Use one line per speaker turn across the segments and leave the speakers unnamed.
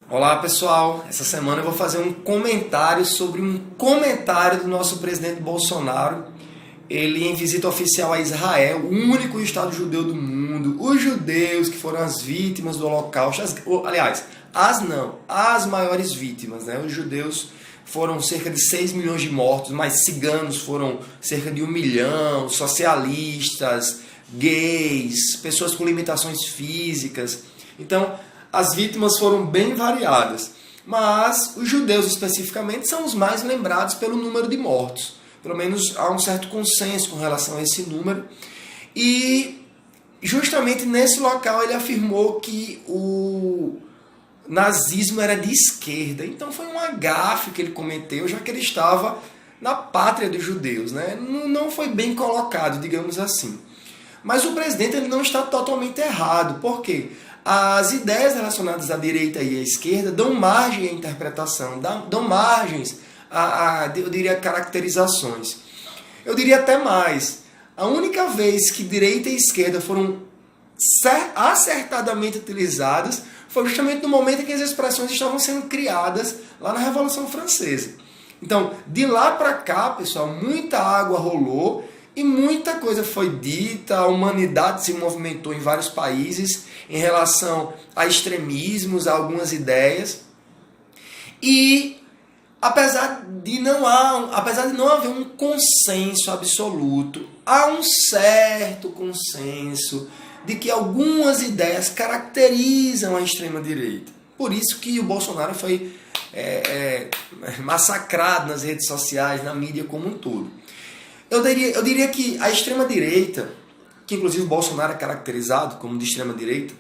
Olá pessoal, essa semana eu vou fazer um comentário sobre um comentário do nosso presidente Bolsonaro. Ele em visita oficial a Israel, o único estado judeu do mundo, os judeus que foram as vítimas do Holocausto, as maiores vítimas, né? Os judeus foram cerca de 6 milhões de mortos, mas ciganos foram cerca de 1 milhão, socialistas, gays, pessoas com limitações físicas. Então, as vítimas foram bem variadas, mas os judeus especificamente são os mais lembrados pelo número de mortos. Pelo menos há um certo consenso com relação a esse número. E justamente nesse local ele afirmou que o nazismo era de esquerda. Então foi um gafe que ele cometeu, já que ele estava na pátria dos judeus, né? Não foi bem colocado, digamos assim. Mas o presidente ele não está totalmente errado. Por quê? As ideias relacionadas à direita e à esquerda dão margem à interpretação, dão margens eu diria, caracterizações. Eu diria até mais. A única vez que direita e esquerda foram acertadamente utilizadas foi justamente no momento em que as expressões estavam sendo criadas lá na Revolução Francesa. Então, de lá para cá, pessoal, muita água rolou e muita coisa foi dita, a humanidade se movimentou em vários países em relação a extremismos, a algumas ideias. E apesar de não haver um consenso absoluto, há um certo consenso de que algumas ideias caracterizam a extrema-direita. Por isso que o Bolsonaro foi massacrado nas redes sociais, na mídia como um todo. Eu diria que a extrema-direita, que inclusive o Bolsonaro é caracterizado como de extrema-direita,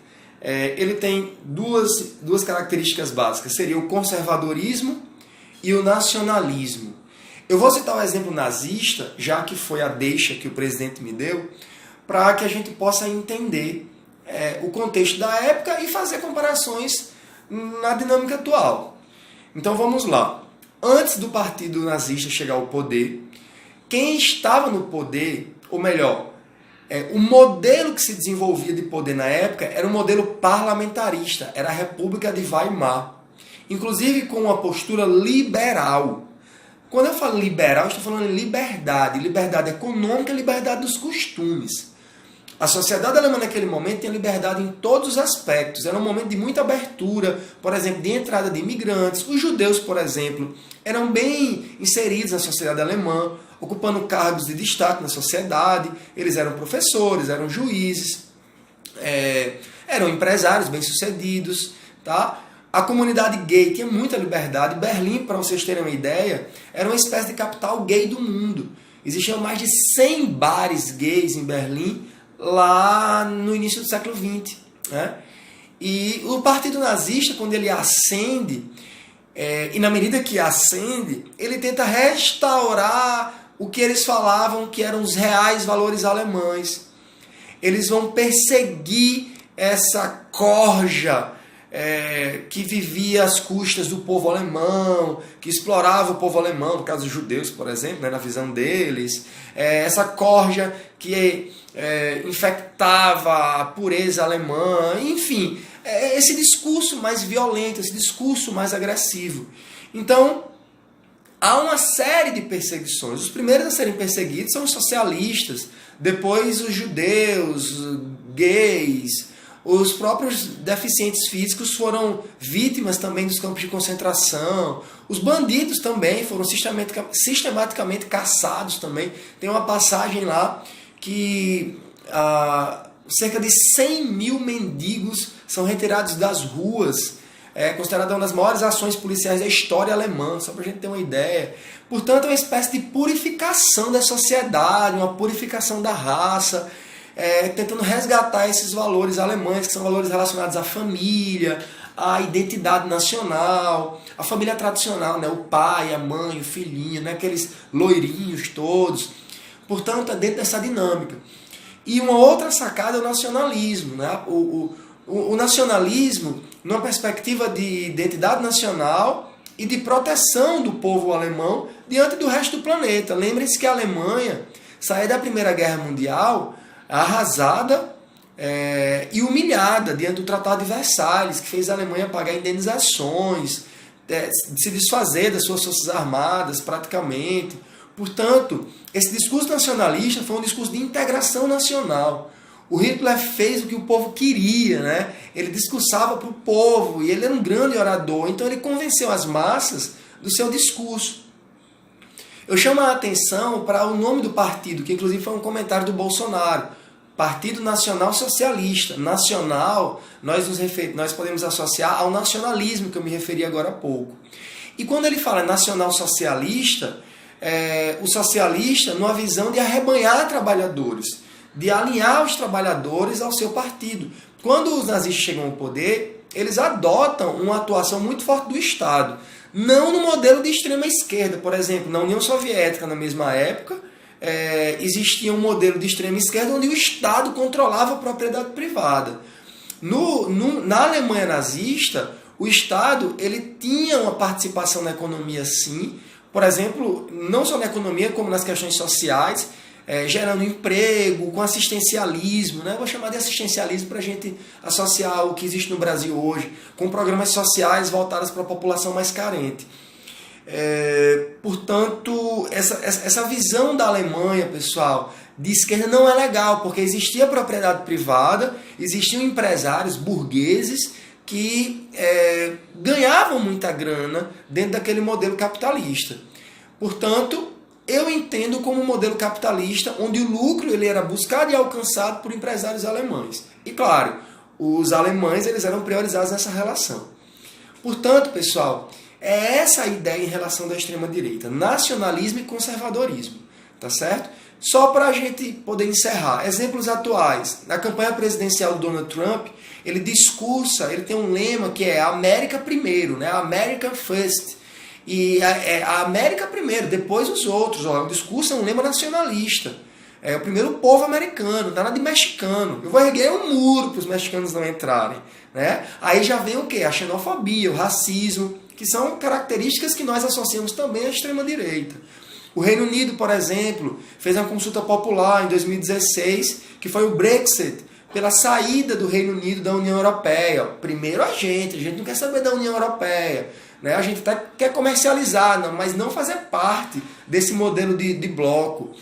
ele tem duas características básicas. Seria o conservadorismo e o nacionalismo. Eu vou citar o exemplo nazista, já que foi a deixa que o presidente me deu, para que a gente possa entender o contexto da época e fazer comparações na dinâmica atual. Então vamos lá. Antes do partido nazista chegar ao poder, quem estava no poder, ou melhor, o modelo que se desenvolvia de poder na época era um modelo parlamentarista, era a República de Weimar. Inclusive com uma postura liberal. Quando eu falo liberal, estou falando de liberdade. Liberdade econômica e liberdade dos costumes. A sociedade alemã naquele momento tinha liberdade em todos os aspectos. Era um momento de muita abertura, por exemplo, de entrada de imigrantes. Os judeus, por exemplo, eram bem inseridos na sociedade alemã, ocupando cargos de destaque na sociedade. Eles eram professores, eram juízes, eram empresários bem-sucedidos, tá? A comunidade gay tinha muita liberdade. Berlim, para vocês terem uma ideia, era uma espécie de capital gay do mundo. Existiam mais de 100 bares gays em Berlim, lá no início do século XX. Né? E o partido nazista, quando ele ascende, e na medida que ascende, ele tenta restaurar o que eles falavam que eram os reais valores alemães. Eles vão perseguir essa corja que vivia às custas do povo alemão, que explorava o povo alemão, no caso dos judeus, por exemplo, né, na visão deles, essa corja que infectava a pureza alemã, enfim, esse discurso mais violento, esse discurso mais agressivo. Então, há uma série de perseguições. Os primeiros a serem perseguidos são os socialistas, depois os judeus, gays. Os próprios deficientes físicos foram vítimas também dos campos de concentração. Os bandidos também foram sistematicamente caçados também. Tem uma passagem lá que cerca de 100 mil mendigos são retirados das ruas. É considerada uma das maiores ações policiais da história alemã, só para a gente ter uma ideia. Portanto, é uma espécie de purificação da sociedade, uma purificação da raça, tentando resgatar esses valores alemães, que são valores relacionados à família, à identidade nacional, à família tradicional, né? O pai, a mãe, o filhinho, né? Aqueles loirinhos todos. Portanto, é dentro dessa dinâmica. E uma outra sacada é o nacionalismo. Né? O nacionalismo, numa perspectiva de identidade nacional e de proteção do povo alemão diante do resto do planeta. Lembrem-se que a Alemanha saiu da Primeira Guerra Mundial arrasada e humilhada diante do Tratado de Versalhes, que fez a Alemanha pagar indenizações, se desfazer das suas forças armadas praticamente. Portanto, esse discurso nacionalista foi um discurso de integração nacional. O Hitler fez o que o povo queria, né? Ele discursava para o povo e ele era um grande orador, então ele convenceu as massas do seu discurso. Eu chamo a atenção para o nome do partido, que inclusive foi um comentário do Bolsonaro. Partido Nacional Socialista. Nacional, nós podemos associar ao nacionalismo, que eu me referi agora há pouco. E quando ele fala nacional socialista, o socialista numa visão de arrebanhar trabalhadores, de alinhar os trabalhadores ao seu partido. Quando os nazistas chegam ao poder, eles adotam uma atuação muito forte do Estado. Não no modelo de extrema esquerda. Por exemplo, na União Soviética, na mesma época, existia um modelo de extrema esquerda onde o Estado controlava a propriedade privada. Na Alemanha nazista, o Estado ele tinha uma participação na economia, sim. Por exemplo, não só na economia, como nas questões sociais, gerando emprego, com assistencialismo, né? Vou chamar de assistencialismo para a gente associar o que existe no Brasil hoje, com programas sociais voltados para a população mais carente. Portanto, essa visão da Alemanha, pessoal, de esquerda não é legal, porque existia propriedade privada, existiam empresários burgueses que ganhavam muita grana dentro daquele modelo capitalista. Portanto, eu entendo como um modelo capitalista onde o lucro ele era buscado e alcançado por empresários alemães. E claro, os alemães eles eram priorizados nessa relação. Portanto, pessoal, é essa a ideia em relação da extrema-direita, nacionalismo e conservadorismo, tá certo? Só para a gente poder encerrar, exemplos atuais. Na campanha presidencial do Donald Trump, ele tem um lema que é América primeiro, né? America first. E a América primeiro, depois os outros. O discurso é um lema nacionalista. É o primeiro povo americano, nada de mexicano. Eu vou erguer um muro para os mexicanos não entrarem, né? Aí já vem o quê? A xenofobia, o racismo, que são características que nós associamos também à extrema-direita. O Reino Unido, por exemplo, fez uma consulta popular em 2016, que foi o Brexit, pela saída do Reino Unido da União Europeia. Primeiro a gente não quer saber da União Europeia. Né? A gente até quer comercializar, mas não fazer parte desse modelo de bloco.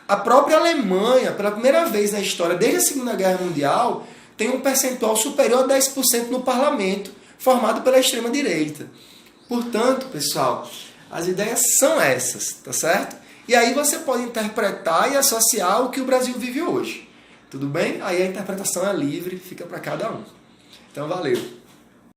A própria Alemanha, pela primeira vez na história, desde a Segunda Guerra Mundial, tem um percentual superior a 10% no parlamento, formado pela extrema-direita. Portanto, pessoal, as ideias são essas, tá certo? E aí você pode interpretar e associar o que o Brasil vive hoje. Tudo bem? Aí a interpretação é livre, fica para cada um. Então, valeu!